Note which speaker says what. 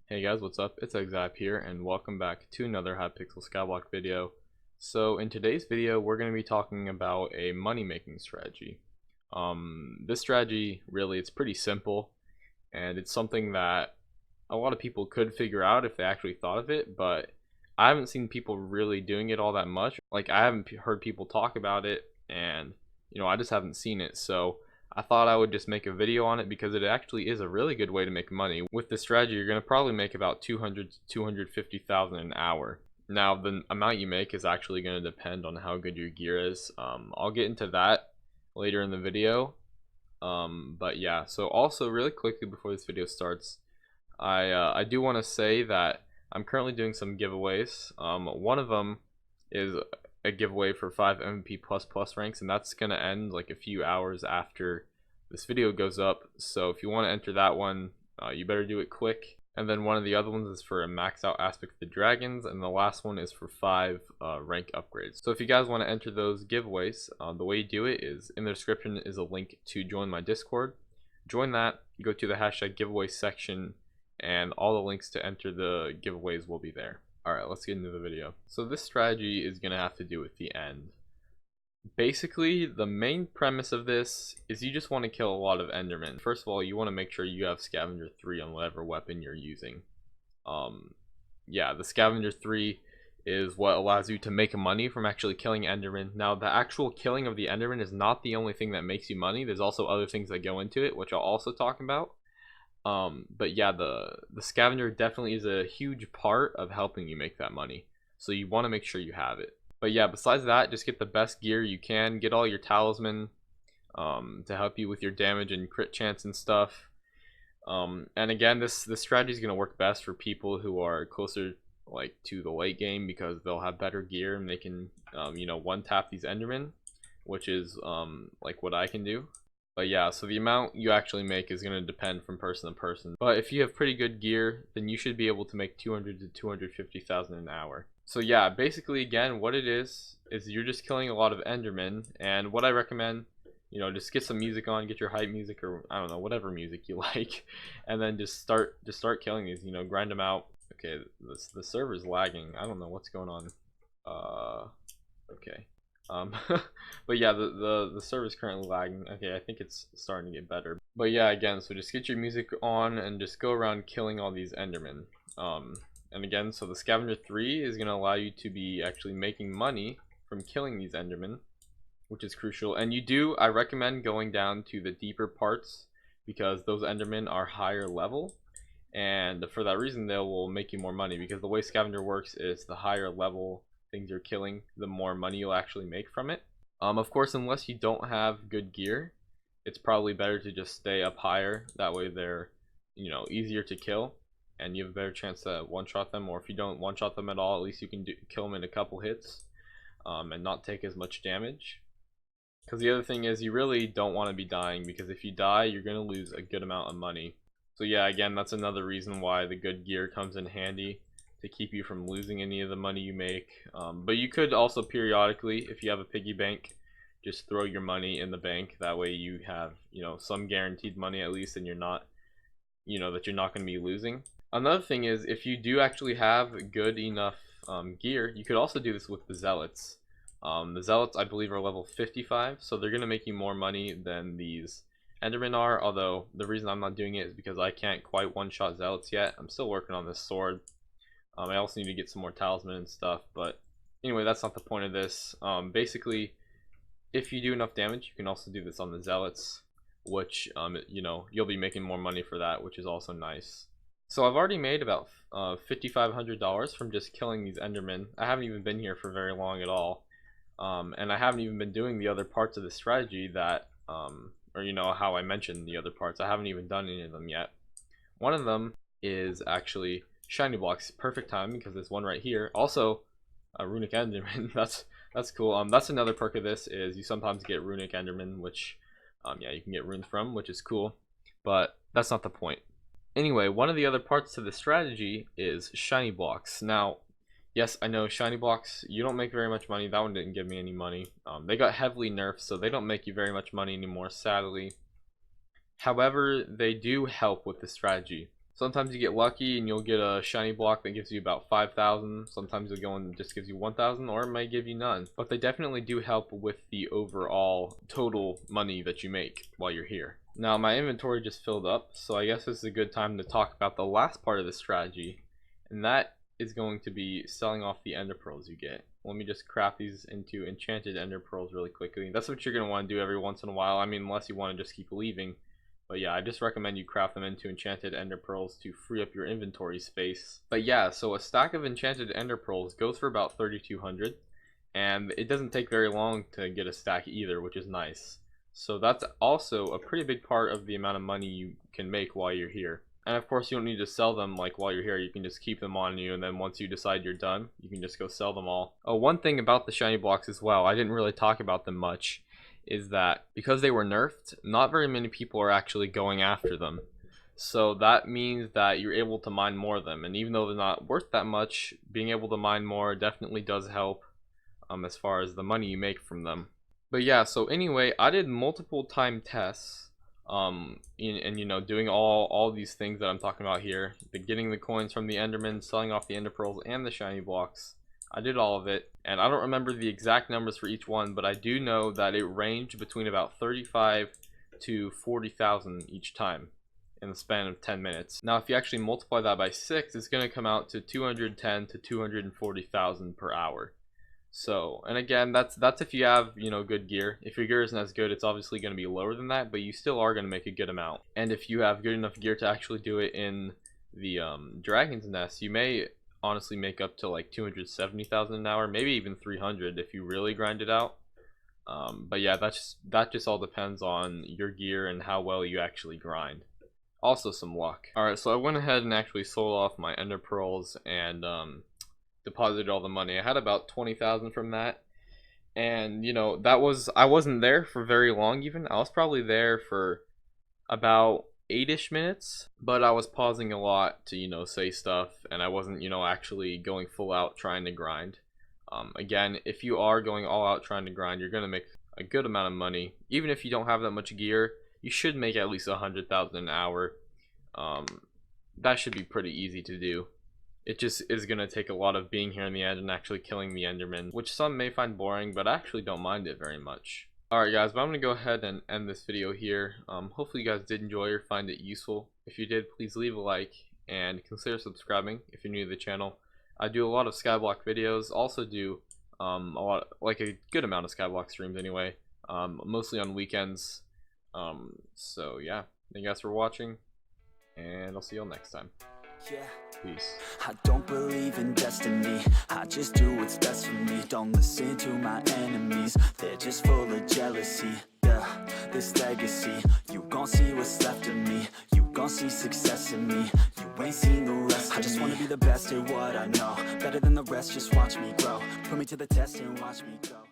Speaker 1: Hey guys, what's up? It's Exap here, and welcome back to another Hypixel SkyBlock video. So in today's video, we're going to be talking about a money-making strategy. This strategy, really, it's pretty simple, and it's something that a lot of people could figure out if they actually thought of it, but I haven't seen people really doing it all that much. Like, I haven't heard people talk about it, and, I just haven't seen it, so I thought I would just make a video on it because it actually is a really good way to make money. With this strategy, you're going to probably make about 200 to 250,000 an hour. Now, the amount you make is actually going to depend on how good your gear is. I'll get into that later in the video. But yeah, so also really quickly before this video starts, I do want to say that I'm currently doing some giveaways. One of them is a giveaway for 5 MVP++ ranks, and that's going to end like a few hours after this video goes up. So if you want to enter that one, you better do it quick. And then one of the other ones is for a max out aspect of the dragons, and the last one is for 5 rank upgrades. So if you guys want to enter those giveaways, the way you do it is in the description is a link to join my Discord. Join that, you go to the hashtag giveaway section, and all the links to enter the giveaways will be there. Alright, let's get into the video. So this strategy is going to have to do with the end. Basically, the main premise of this is you just want to kill a lot of endermen. First of all, you want to make sure you have scavenger 3 on whatever weapon you're using. Yeah, the scavenger 3 is what allows you to make money from actually killing endermen. Now, the actual killing of the enderman is not the only thing that makes you money. There's also other things that go into it, which I'll also talk about. But yeah, the scavenger definitely is a huge part of helping you make that money, so you want to make sure you have it. But yeah, besides that, just get the best gear you can, get all your talisman to help you with your damage and crit chance and stuff. And again, this strategy is going to work best for people who are closer like to the late game, because they'll have better gear and they can one tap these endermen, which is like what I can do. But yeah, so the amount you actually make is going to depend from person to person. But if you have pretty good gear, then you should be able to make 200 to 250,000 an hour. So yeah, basically again, what it is you're just killing a lot of endermen, and what I recommend, just get some music on, get your hype music, or I don't know, whatever music you like, and then just start killing these, grind them out. Okay, the server's lagging. I don't know what's going on. Okay. But yeah, the server's currently lagging. Okay, I think it's starting to get better. But yeah, again, so just get your music on and just go around killing all these endermen. And again, so the scavenger 3 is going to allow you to be actually making money from killing these endermen, which is crucial. And I recommend going down to the deeper parts, because those endermen are higher level, and for that reason they will make you more money, because the way scavenger works is the higher level things you're killing, the more money you'll actually make from it. Of course, unless you don't have good gear, it's probably better to just stay up higher. That way they're easier to kill, and you have a better chance to one-shot them. Or if you don't one-shot them at all, at least you can kill them in a couple hits, and not take as much damage. Because the other thing is, you really don't want to be dying, because if you die, you're going to lose a good amount of money. So yeah, again, that's another reason why the good gear comes in handy, to keep you from losing any of the money you make. But you could also periodically, if you have a piggy bank, just throw your money in the bank. That way you have some guaranteed money at least, and you're not that you're not going to be losing. Another thing is, if you do actually have good enough gear, you could also do this with the zealots. The zealots, I believe, are level 55, so they're going to make you more money than these endermen are. Although the reason I'm not doing it is because I can't quite one-shot zealots yet. I'm still working on this sword. I also need to get some more talisman and stuff, but anyway, that's not the point of this. Basically, if you do enough damage, you can also do this on the zealots, which you'll be making more money for that, which is also nice. So I've already made about $5,500 from just killing these endermen. I haven't even been here for very long at all, and I haven't even been doing the other parts of the strategy that or how I mentioned the other parts. I haven't even done any of them yet. One of them is actually shiny blocks. Perfect time, because there's one right here. Also, a runic enderman. that's cool. That's another perk of this, is you sometimes get runic enderman, which yeah, you can get runes from, which is cool, but that's not the point. Anyway, one of the other parts to the strategy is shiny blocks. Now, yes, I know shiny blocks, you don't make very much money. That one didn't give me any money. They got heavily nerfed, so they don't make you very much money anymore, sadly. However, they do help with the strategy. Sometimes you get lucky and you'll get a shiny block that gives you about 5,000. Sometimes you'll go and just gives you 1,000, or it might give you none. But they definitely do help with the overall total money that you make while you're here. Now my inventory just filled up, so I guess this is a good time to talk about the last part of the strategy, and that is going to be selling off the ender pearls you get. Let me just craft these into enchanted ender pearls really quickly. That's what you're going to want to do every once in a while. I mean, unless you want to just keep leaving. But yeah, I just recommend you craft them into enchanted ender pearls to free up your inventory space. But yeah, so a stack of enchanted ender pearls goes for about 3,200, and it doesn't take very long to get a stack either, which is nice. So that's also a pretty big part of the amount of money you can make while you're here. And of course, you don't need to sell them like while you're here. You can just keep them on you, and then once you decide you're done, you can just go sell them all. Oh, one thing about the shiny blocks as well, I didn't really talk about them much, is that because they were nerfed, not very many people are actually going after them. So that means that you're able to mine more of them, and even though they're not worth that much, being able to mine more definitely does help as far as the money you make from them. But yeah, so anyway, I did multiple time tests and you know, doing all these things that I'm talking about here, getting the coins from the endermen, selling off the ender pearls and the shiny blocks. I did all of it, and I don't remember the exact numbers for each one, but I do know that it ranged between about 35 to 40,000 each time in the span of 10 minutes. Now if you actually multiply that by 6, it's going to come out to 210 to 240,000 per hour. So, and again, that's if you have, you know, good gear. If your gear isn't as good, it's obviously going to be lower than that, but you still are going to make a good amount. And if you have good enough gear to actually do it in the dragon's nest, you may honestly make up to like 270,000 an hour, maybe even 300 if you really grind it out. But yeah, that just all depends on your gear and how well you actually grind. Also some luck. Alright, so I went ahead and actually sold off my ender pearls and deposited all the money. I had about 20,000 from that, and you know, I wasn't there for very long. Even I was probably there for about 8ish minutes, but I was pausing a lot to, you know, say stuff, and I wasn't, you know, actually going full out trying to grind. Again, if you are going all out trying to grind, you're gonna make a good amount of money. Even if you don't have that much gear, you should make at least 100,000 an hour. That should be pretty easy to do. It just is going to take a lot of being here in the end and actually killing the enderman, which some may find boring, but I actually don't mind it very much. Alright guys, but I'm going to go ahead and end this video here. Hopefully you guys did enjoy or find it useful. If you did, please leave a like and consider subscribing if you're new to the channel. I do a lot of skyblock videos, also do like a good amount of skyblock streams anyway, mostly on weekends. So yeah, thank you guys for watching, and I'll see y'all next time.
Speaker 2: Yeah.
Speaker 1: Peace.
Speaker 2: I don't believe in destiny, I just do what's best for me. Don't listen to my enemies, they're just full of jealousy. Yeah, this legacy, you gon' see what's left of me. You gon' see success in me, you ain't seen the rest of me. I just wanna be the best at what I know, better than the rest, just watch me grow. Put me to the test and watch me go.